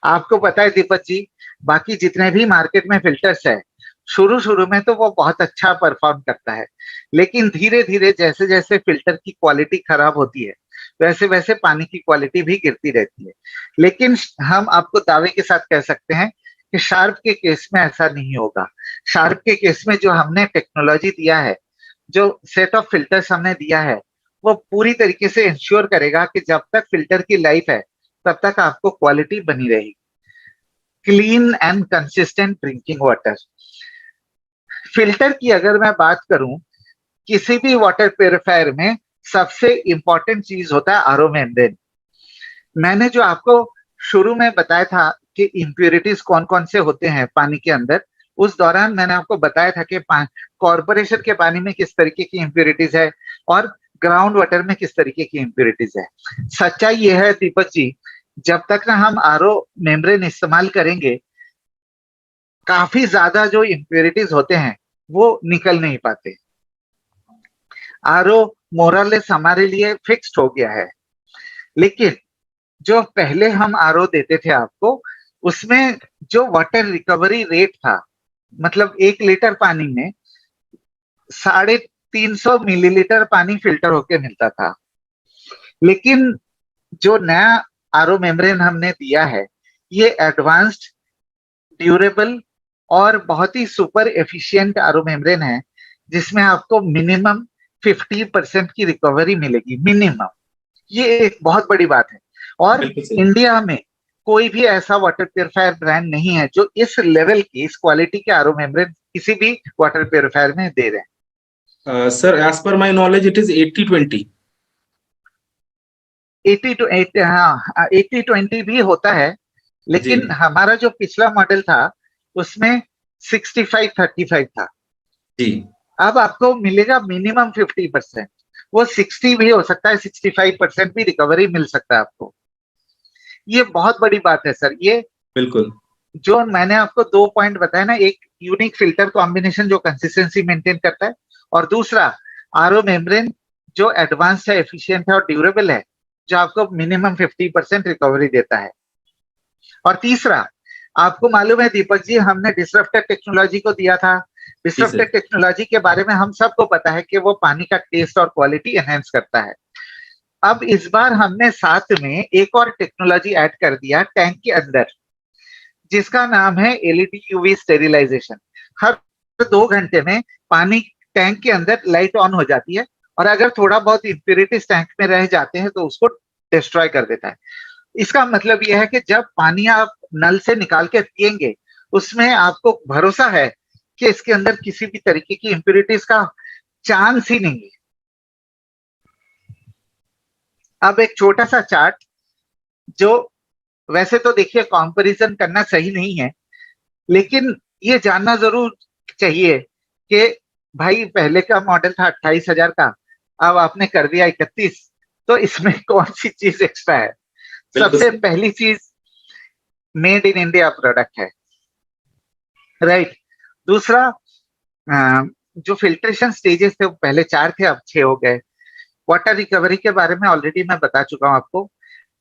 आपको पता है दीपक जी, बाकी जितने भी मार्केट में फिल्टर्स है, शुरू शुरू में तो वो बहुत अच्छा परफॉर्म करता है, लेकिन धीरे धीरे जैसे जैसे फिल्टर की क्वालिटी खराब होती है वैसे वैसे पानी की क्वालिटी भी गिरती रहती है। लेकिन हम आपको दावे के साथ कह सकते हैं कि शार्प के केस में ऐसा नहीं होगा। शार्प के केस में जो हमने टेक्नोलॉजी दिया है, जो सेट ऑफ फिल्टर्स हमने दिया है, वो पूरी तरीके से इंश्योर करेगा कि जब तक फिल्टर की लाइफ है तब तक आपको क्वालिटी बनी रहेगी। Clean and consistent drinking water. Filter की अगर मैं बात करूं, किसी भी वाटर प्योरीफायर में सबसे इंपॉर्टेंट चीज होता है आरओ मेम्ब्रेन। मैंने जो आपको शुरू में बताया था कि इम्प्योरिटीज कौन कौन से होते हैं पानी के अंदर, उस दौरान मैंने आपको बताया था कि कॉर्पोरेशन के पानी में किस तरीके की इम्प्योरिटीज है और ग्राउंड वाटर में किस तरीके की इम्प्योरिटीज है। सच्चाई यह है दीपक जी, जब तक ना हम आरओ मेम्ब्रेन इस्तेमाल करेंगे, काफी ज्यादा जो इम्प्योरिटीज होते हैं वो निकल नहीं पाते। आरओ मोरलेस हमारे लिए फिक्स्ड हो गया है, लेकिन जो पहले हम आरओ देते थे आपको, उसमें जो वाटर रिकवरी रेट था, मतलब 1 लीटर पानी में 350 मिलीलीटर पानी फिल्टर होके मिलता था। लेकिन जो नया आरओ मेम्ब्रेन हमने दिया है, ये एडवांस्ड, ड्यूरेबल और बहुत ही सुपर एफिशिएंट आरओ मेम्ब्रेन है, जिसमें आपको मिनिमम 50% की रिकवरी मिलेगी, मिनिमम। ये एक बहुत बड़ी बात है। और बिल्कुल सर। इंडिया में कोई भी ऐसा वाटर प्योरीफायर ब्रांड नहीं है जो इस लेवल की, इस क्वालिटी के आरओ मेम्ब्रेन किसी भी वाटर प्योरीफायर में दे रहे हैं। Sir as per my knowledge it is 80-20। 80-20, हाँ 80-20 भी होता है, जी। लेकिन हमारा जो पिछला मॉडल था उसमें 65-35 था। जी। अब आपको मिलेगा मिनिमम 50%। वो 60 भी हो सकता है, 65% भी रिकवरी मिल सकता है आपको। ये बहुत बड़ी बात है सर। ये बिल्कुल। जो मैंने आपको 2 पॉइंट बताया ना, एक यूनिक फिल्टर कॉम्बिनेशन जो कंसिस्टेंसी मेंटेन करता है, और दूसरा आरओ मेम्ब्रेन जो एडवांस है, एफिशिएंट है और ड्यूरेबल है, जो आपको मिनिमम 50% रिकवरी देता है। और तीसरा, आपको मालूम है दीपक जी, हमने डिसरप्टर टेक्नोलॉजी को दिया था। जी डिसरप्टर सर। टेक्नोलॉजी के बारे में हम सबको पता है कि वो पानी का टेस्ट और क्वालिटी एनहेंस करता है। अब इस बार हमने साथ में एक और टेक्नोलॉजी ऐड कर दिया टैंक के अंदर, जिसका नाम है एलईडी यूवी स्टेरिलाइजेशन। हर 2 घंटे में पानी टैंक के अंदर लाइट ऑन हो जाती है, और अगर थोड़ा बहुत इम्प्योरिटीज टैंक में रह जाते हैं तो उसको डिस्ट्रॉय कर देता है। इसका मतलब यह है कि जब पानी आप नल से निकाल के पिएंगे, उसमें आपको भरोसा है कि इसके अंदर किसी भी तरीके की इम्प्योरिटीज का चांस ही नहीं है। अब एक छोटा सा चार्ट, जो वैसे तो देखिए कंपैरिजन करना सही नहीं है, लेकिन ये जानना जरूर चाहिए कि भाई पहले का मॉडल था 28,000 का, अब आपने कर दिया 31, तो इसमें कौन सी चीज एक्स्ट्रा है? बिल्कुल सबसे सर। पहली चीज, मेड इन इंडिया प्रोडक्ट है, राइट। दूसरा, जो फिल्ट्रेशन स्टेजेस थे वो पहले 4 थे, अब 6 हो गए। वाटर रिकवरी के बारे में ऑलरेडी मैं बता चुका हूं आपको।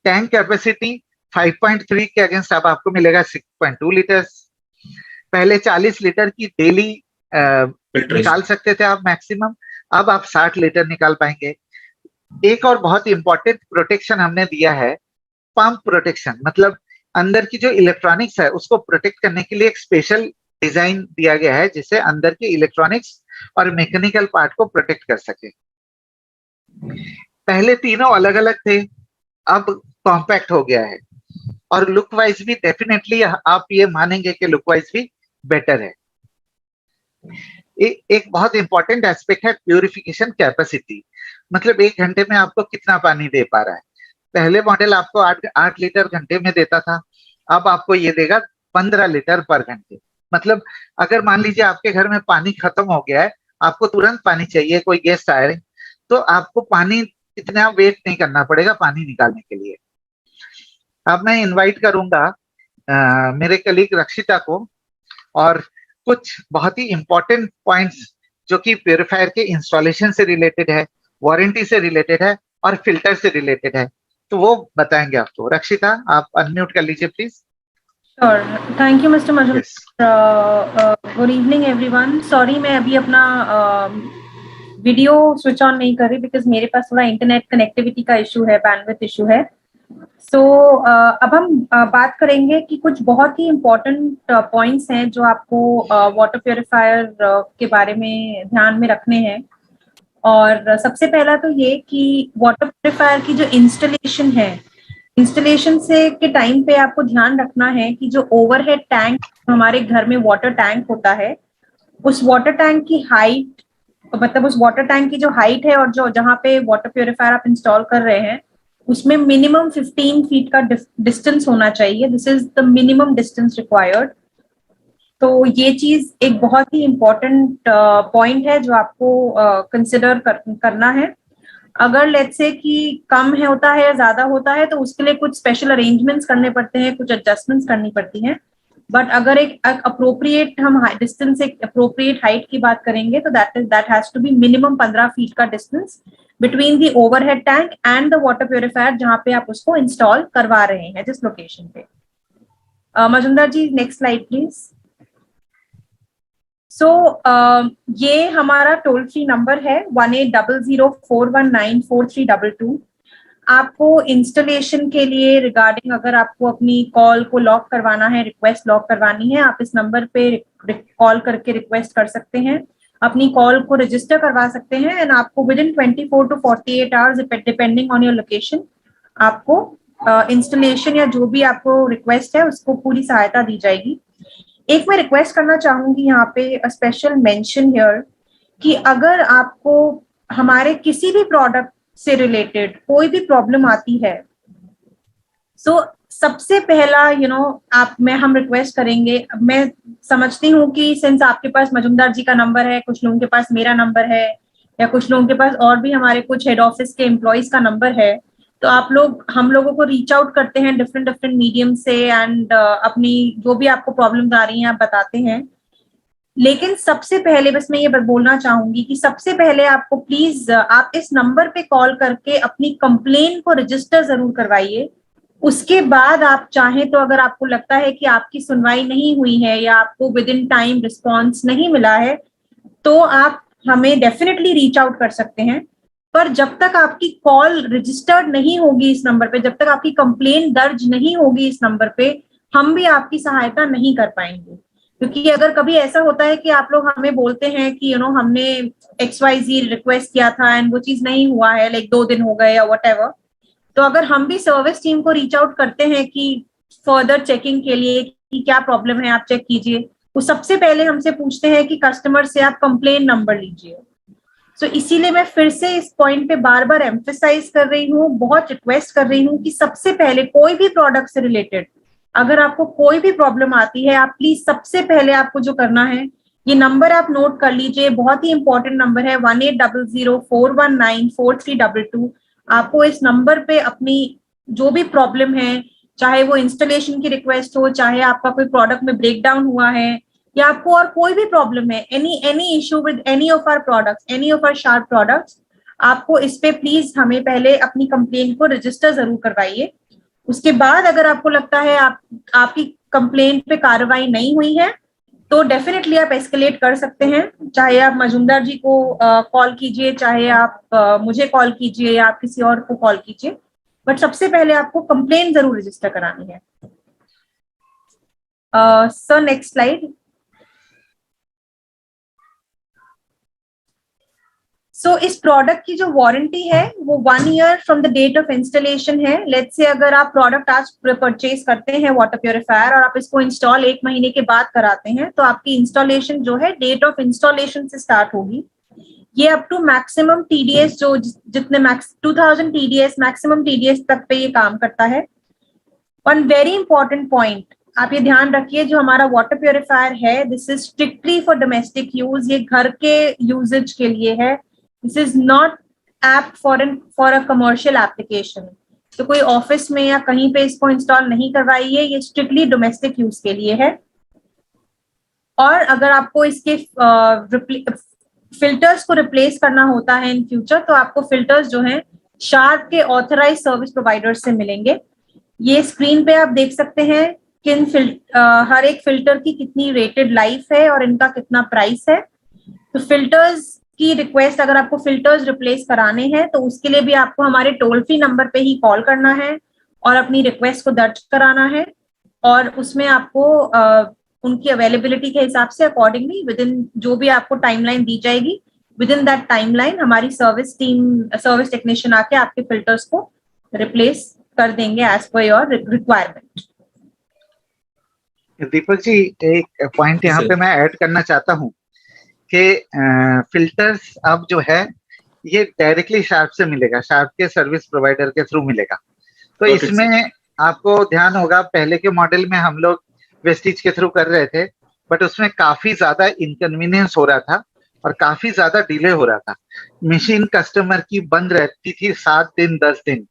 टैंक कैपेसिटी 5.3 के अगेंस्ट अब आपको मिलेगा 6.2 लीटर्स। पहले 40 लीटर की डेली फिल्ट्रेशन। निकाल सकते थे आप मैक्सिमम, अब आप 60 लीटर निकाल पाएंगे। एक और बहुत इंपॉर्टेंट प्रोटेक्शन हमने दिया है, पंप प्रोटेक्शन, मतलब अंदर की जो इलेक्ट्रॉनिक्स है उसको प्रोटेक्ट करने के लिए एक स्पेशल डिजाइन दिया गया है जिससे अंदर के इलेक्ट्रॉनिक्स और मैकेनिकल पार्ट को प्रोटेक्ट कर सके। पहले तीनों अलग अलग थे, अब कॉम्पैक्ट हो गया है, और लुक वाइज भी डेफिनेटली आप ये मानेंगे कि लुक वाइज भी बेटर है। एक बहुत इंपॉर्टेंट एस्पेक्ट है प्यूरिफिकेशन कैपेसिटी, मतलब 1 घंटे में आपको कितना पानी दे पा रहा है। पहले मॉडल आपको 8 लीटर घंटे में देता था, अब आपको ये देगा 15 लीटर पर घंटे। मतलब अगर मान लीजिए आपके घर में पानी खत्म हो गया है, आपको तुरंत पानी चाहिए, कोई गेस्ट आए, तो आपको पानी इतना वेट नहीं करना पड़ेगा पानी निकालने के लिए। अब मैं इनवाइट करूंगा मेरे कलीग रक्षिता को, और कुछ बहुत ही इंपॉर्टेंट पॉइंट्स जो कि प्योरीफायर के इंस्टॉलेशन से रिलेटेड है, वारंटी से रिलेटेड है और फिल्टर से रिलेटेड है, तो वो बताएंगे आपको। रक्षिता, आप अनम्यूट कर लीजिए please. Sure. Thank you, Mr. Majumdar. Yes. Good evening, everyone. Sorry, मैं अभी अपना वीडियो स्विच ऑन नहीं कर रही बिकॉज मेरे पास थोड़ा इंटरनेट कनेक्टिविटी का इशू है, बैंडविड्थ इशू है। सो अब हम बात करेंगे कि कुछ बहुत ही इम्पोर्टेंट पॉइंट्स हैं जो आपको वाटर प्योरीफायर के बारे में ध्यान में रखने हैं। और सबसे पहला तो ये कि वाटर प्योरीफायर की जो इंस्टॉलेशन है, इंस्टॉलेशन से के टाइम पे आपको ध्यान रखना है कि जो ओवरहेड टैंक हमारे घर में वाटर टैंक होता है, उस वाटर टैंक की हाइट, मतलब उस वाटर टैंक की जो हाइट है और जो जहाँ पे वाटर प्योरीफायर आप इंस्टॉल कर रहे हैं उसमें मिनिमम 15 फीट का डिस्टेंस होना चाहिए। This is the minimum distance required. तो ये चीज एक बहुत ही इम्पोर्टेंट पॉइंट है जो आपको कंसिडर करना है। अगर लेट्स से कि कम है होता है या ज्यादा होता है तो उसके लिए कुछ स्पेशल अरेंजमेंट्स करने पड़ते हैं, कुछ एडजस्टमेंट्स करनी पड़ती हैं। बट अगर एक अप्रोप्रिएट हम डिस्टेंस, एक अप्रोप्रिएट हाइट की बात करेंगे तो that has to be minimum 15 feet का distance between the overhead tank and the water purifier जहां पे आप उसको इंस्टॉल करवा रहे हैं, जिस लोकेशन पे। मजुमदार जी, नेक्स्ट स्लाइड प्लीज। सो ये हमारा टोल फ्री नंबर है 1800419432। आपको इंस्टॉलेशन के लिए रिगार्डिंग अगर आपको अपनी कॉल को लॉक करवाना है, रिक्वेस्ट लॉक करवानी है, आप इस नंबर पे कॉल करके रिक्वेस्ट कर सकते हैं, अपनी कॉल को रजिस्टर करवा सकते हैं एंड आपको with in 24 to 48 hours depending on your location आपको इंस्टॉलेशन या जो भी आपको रिक्वेस्ट है उसको पूरी सहायता दी जाएगी। एक मैं रिक्वेस्ट करना चाहूंगी यहाँ पे, स्पेशल मेंशन हियर, कि अगर आपको हमारे किसी भी प्रोडक्ट से रिलेटेड कोई भी प्रॉब्लम आती है, सो सबसे पहला हम रिक्वेस्ट करेंगे। मैं समझती हूँ कि सिंस आपके पास मजुमदार जी का नंबर है, कुछ लोगों के पास मेरा नंबर है, या कुछ लोगों के पास और भी हमारे कुछ हेड ऑफिस के एम्प्लॉइज का नंबर है, तो आप लोग हम लोगों को रीच आउट करते हैं डिफरेंट मीडियम से एंड अपनी जो भी आपको प्रॉब्लम्स आ रही हैं आप बताते हैं। लेकिन सबसे पहले बस मैं ये बोलना चाहूंगी कि सबसे पहले आपको प्लीज आप इस नंबर पे कॉल करके अपनी कंप्लेन को रजिस्टर जरूर करवाइए। उसके बाद आप चाहें तो अगर आपको लगता है कि आपकी सुनवाई नहीं हुई है या आपको विद इन टाइम रिस्पॉन्स नहीं मिला है तो आप हमें डेफिनेटली रीच आउट कर सकते हैं। पर जब तक आपकी कॉल रजिस्टर्ड नहीं होगी इस नंबर पे, जब तक आपकी कंप्लेन दर्ज नहीं होगी इस नंबर पे, हम भी आपकी सहायता नहीं कर पाएंगे। क्योंकि अगर कभी ऐसा होता है कि आप लोग हमें बोलते हैं कि हमने XYZ रिक्वेस्ट किया था एंड वो चीज नहीं हुआ है, लाइक 2 दिन हो गए या व्हाटएवर, तो अगर हम भी सर्विस टीम को रीच आउट करते हैं कि फर्दर चेकिंग के लिए कि क्या प्रॉब्लम है आप चेक कीजिए, वो सबसे पहले हमसे पूछते हैं कि कस्टमर से आप कंप्लेन नंबर लीजिए। सो इसीलिए मैं फिर से इस पॉइंट पे बार बार एम्फेसाइज कर रही हूँ, बहुत रिक्वेस्ट कर रही हूँ कि सबसे पहले कोई भी प्रोडक्ट से रिलेटेड अगर आपको कोई भी प्रॉब्लम आती है, आप प्लीज सबसे पहले आपको जो करना है, ये नंबर आप नोट कर लीजिए, बहुत ही इंपॉर्टेंट नंबर है 1800419432। आपको इस नंबर पे अपनी जो भी प्रॉब्लम है, चाहे वो इंस्टॉलेशन की रिक्वेस्ट हो, चाहे आपका कोई प्रोडक्ट में ब्रेकडाउन हुआ है, या आपको और कोई भी प्रॉब्लम है, any issue with any of our products, any of our Sharp products, आपको इस पे प्लीज हमें पहले अपनी कंप्लेन को रजिस्टर जरूर करवाइए। उसके बाद अगर आपको लगता है आपकी कंप्लेंट पे कार्रवाई नहीं हुई है तो डेफिनेटली आप एस्केलेट कर सकते हैं, चाहे आप मजूमदार जी को कॉल कीजिए, चाहे आप मुझे कॉल कीजिए या आप किसी और को कॉल कीजिए, बट सबसे पहले आपको कंप्लेन जरूर रजिस्टर करानी है। Sir next slide. सो इस प्रोडक्ट की जो वारंटी है वो 1 year from the date of installation है। लेट्स से अगर आप प्रोडक्ट आज परचेज करते हैं वाटर प्योरीफायर और आप इसको इंस्टॉल 1 महीने के बाद कराते हैं, तो आपकी इंस्टॉलेशन जो है डेट ऑफ इंस्टॉलेशन से स्टार्ट होगी। ये अप टू मैक्सिमम टीडीएस, जो जितने 2000 टीडीएस मैक्सिमम टीडीएस तक पे ये काम करता है। वन वेरी इंपॉर्टेंट पॉइंट, आप ये ध्यान रखिए, जो हमारा वाटर प्योरीफायर है this is strictly for domestic use, ये घर के यूजेज के लिए है। This is not app for a commercial application. तो कोई ऑफिस में या कहीं पे इसको इंस्टॉल नहीं करवाइए, ये स्ट्रिक्टली डोमेस्टिक यूज के लिए है। और अगर आपको इसके फिल्टर्स को रिप्लेस करना होता है इन फ्यूचर, तो आपको फिल्टर्स जो हैं शार्प के ऑथराइज सर्विस प्रोवाइडर्स से मिलेंगे। ये स्क्रीन पे आप देख सकते हैं किन हर एक फिल्टर की कितनी रेटेड लाइफ है और इनका कितना प्राइस है। तो फिल्टर्स की रिक्वेस्ट, अगर आपको फिल्टर्स रिप्लेस कराने हैं तो उसके लिए भी आपको हमारे टोल फ्री नंबर पे ही कॉल करना है और अपनी रिक्वेस्ट को दर्ज कराना है, और उसमें आपको उनकी अवेलेबिलिटी के हिसाब से अकॉर्डिंगली विद इन जो भी आपको टाइमलाइन दी जाएगी, विद इन दैट टाइमलाइन हमारी सर्विस टेक्नीशियन आके आपके फिल्टर्स को रिप्लेस कर देंगे as per your requirement. Deepak ji, एक पॉइंट यहाँ पे मैं ऐड करना चाहता हूँ कि फिल्टर्स अब जो है ये डायरेक्टली शार्प से मिलेगा, शार्प के सर्विस प्रोवाइडर के थ्रू मिलेगा। तो इसमें आपको ध्यान होगा, पहले के मॉडल में हम लोग वेस्टिज के थ्रू कर रहे थे, बट उसमें काफी ज्यादा इनकन्वीनियंस हो रहा था और काफी ज्यादा डिले हो रहा था। मशीन कस्टमर की बंद रहती थी 7 दिन 10 दिन।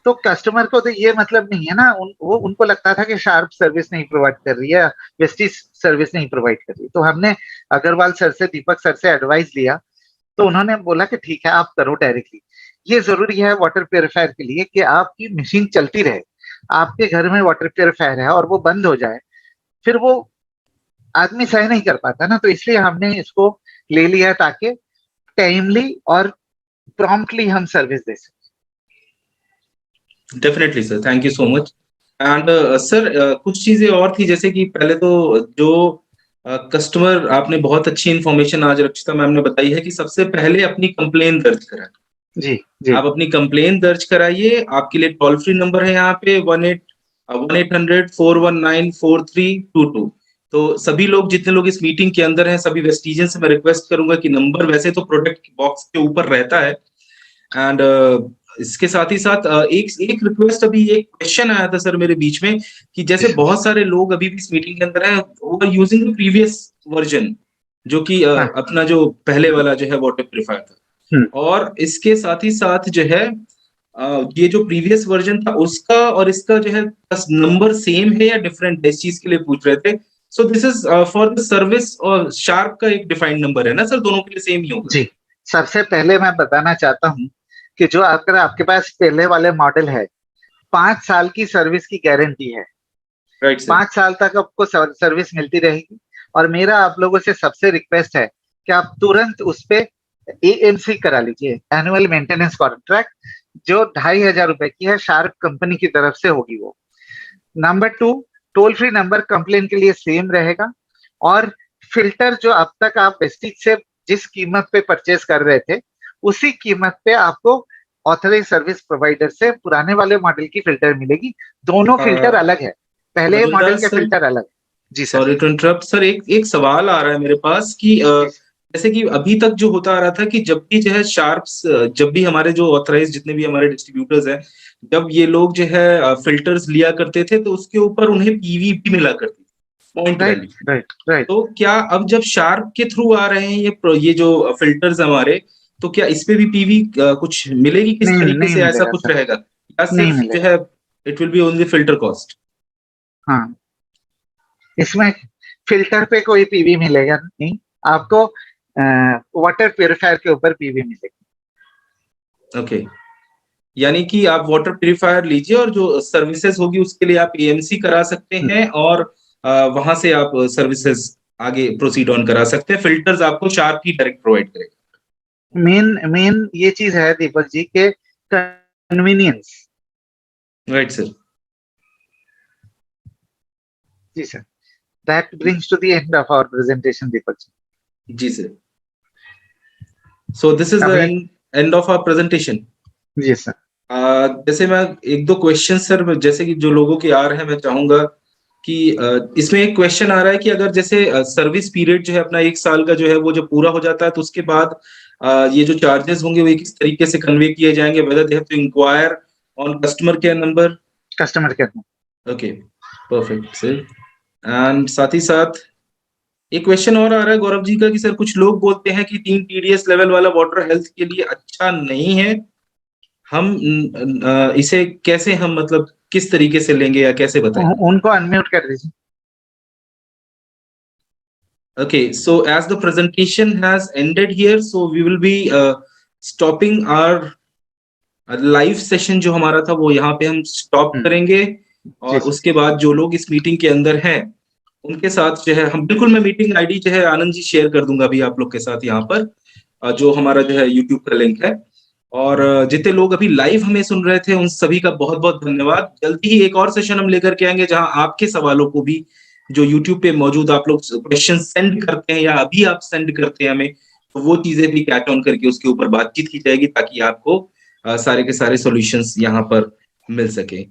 तो कस्टमर को तो ये मतलब नहीं है ना, उनको लगता था कि शार्प सर्विस नहीं प्रोवाइड कर रही है, वेस्टिज सर्विस नहीं प्रोवाइड कर रही। तो हमने अग्रवाल सर से, दीपक सर से एडवाइस लिया, तो उन्होंने बोला कि ठीक है आप करो डायरेक्टली। ये जरूरी है वाटर प्योरीफायर के लिए कि आपकी मशीन चलती रहे। आपके घर में वाटर प्योरीफायर है और वो बंद हो जाए, फिर वो आदमी सह नहीं कर पाता ना। तो इसलिए हमने इसको ले लिया ताकि टाइमली और प्रॉम्प्टली हम सर्विस दे सकें। Definitely sir, thank you so much. And sir कुछ चीजें और थी, जैसे कि पहले तो जो कस्टमर आपने बहुत अच्छी इंफॉर्मेशन आज रक्षिता मैम ने बताई है कि सबसे पहले अपनी कंप्लेन दर्ज कराएं। जी जी, आप अपनी कंप्लेन दर्ज कराइए। आपके लिए टोल फ्री नंबर है यहाँ पे 1-800-419-4322। तो सभी लोग, जितने लोग इस मीटिंग के अंदर हैं, सभी वेस्टिजियन से मैं रिक्वेस्ट करूंगा कि नंबर वैसे तो प्रोडक्ट बॉक्स के ऊपर रहता है। एंड इसके साथ ही साथ एक रिक्वेस्ट, अभी एक क्वेश्चन आया था सर मेरे बीच में कि जैसे बहुत सारे लोग अभी भी इस मीटिंग के अंदर हैं, वो are using the previous version, जो कि अपना जो पहले वाला जो है वाटर प्यूरिफायर था, और इसके साथ ही साथ जो है ये जो प्रीवियस वर्जन था उसका और इसका जो है बस नंबर सेम है या डिफरेंट है, इस चीज के लिए पूछ रहे थे। सो this is for the service, और शार्प का एक डिफाइंड नंबर है ना सर, दोनों के लिए सेम ही होगा? जी, सबसे पहले मैं बताना चाहता हूँ कि जो अगर आपके पास पहले वाले मॉडल है, 5 साल की सर्विस की गारंटी है। Right sir. 5 साल तक आपको सर्विस मिलती रहेगी। और मेरा आप लोगों से सबसे रिक्वेस्ट है कि आप तुरंत उस पे एएमसी करा लीजिए, एनुअल मेंटेनेंस कॉन्ट्रैक्ट, जो 2500 रुपए की है, शार्प कंपनी की तरफ से होगी वो। Number 2, toll free number complain के लिए सेम रहेगा। और फिल्टर जो अब तक आप वेस्टिज से जिस कीमत पे परचेज कर रहे थे, उसी कीमत पे आपको ऑथराइज सर्विस प्रोवाइडर से पुराने वाले मॉडल की फिल्टर मिलेगी। दोनों फिल्टर अलग है, पहले मॉडल के फिल्टर अलग। जी sir. Sorry to interrupt sir, एक सवाल आ रहा है मेरे पास कि जैसे कि अभी तक जो होता आ रहा था कि जब भी जो है शार्प्स, जब भी हमारे जो ऑथराइज जितने भी हमारे डिस्ट्रीब्यूटर्स हैं, जब ये लोग जो है फिल्टर्स लिया करते थे तो उसके ऊपर उन्हें पीवी भी मिला करती थी, पॉइंट वैल्यू। राइट। तो क्या अब जब शार्प के थ्रू आ रहे हैं ये जो फिल्टर्स हमारे, तो क्या इस पे भी पीवी कुछ मिलेगी? किस तरीके से ऐसा कुछ रहेगा या सिर्फ जो है it will be only filter cost? हाँ, इसमें फिल्टर पे कोई पीवी मिलेगा नहीं आपको, वाटर प्यूरिफायर के ऊपर पीवी मिलेगी। ओके, यानी कि आप वाटर प्यूरिफायर लीजिए और जो सर्विसेज होगी उसके लिए आप एएमसी करा सकते हैं और वहां से आप सर्विसेज आगे प्रोसीड ऑन करा सकते हैं। फिल्टर्स आपको शार्प ही डायरेक्ट प्रोवाइड करेगा। मेन ये चीज है दीपक जी के कन्वीनियंस। Right sir. जी sir, that brings to the end of our presentation Deepak ji. जी sir. So this is the end of our presentation. जी सर। जैसे मैं एक दो क्वेश्चन सर, जैसे कि जो लोगों के आ रहे हैं, मैं चाहूंगा कि इसमें एक क्वेश्चन आ रहा है कि अगर जैसे सर्विस पीरियड जो है अपना 1 साल का जो है वो जब पूरा हो जाता है तो उसके बाद ये जो चार्जेस होंगे वो किस तरीके से कन्वे किए जाएंगे, whether they have to inquire on customer care number. Customer care. Okay, perfect sir. And साथ ही साथ एक क्वेश्चन और आ रहा है गौरव जी का कि सर कुछ लोग बोलते हैं कि 3 TDS लेवल वाला वाटर हेल्थ के लिए अच्छा नहीं है, हम इसे कैसे हम मतलब किस तरीके से लेंगे या कैसे बताएं? उनको अनम्यूट कर दीजिए। Okay, so as the presentation has ended here, so we will be stopping our live session जो हमारा था वो यहाँ पे हम स्टॉप करेंगे। और उसके बाद जो लोग इस मीटिंग के अंदर हैं उनके साथ जो है हम बिल्कुल, मैं मीटिंग आईडी जो है आनंद जी शेयर कर दूंगा अभी आप लोग के साथ यहाँ पर, जो हमारा जो है यूट्यूब का लिंक है। और जितने लोग अभी लाइव हमें सुन रहे थे उन सभी का बहुत बहुत धन्यवाद। जल्दी ही एक और सेशन हम लेकर के आएंगे जहां आपके सवालों को भी, जो यूट्यूब पे मौजूद आप लोग क्वेश्चन सेंड करते हैं या अभी आप सेंड करते हैं हमें, तो वो चीजें भी कैच ऑन करके उसके ऊपर बातचीत की जाएगी ताकि आपको सारे के सारे सॉल्यूशंस यहाँ पर मिल सके।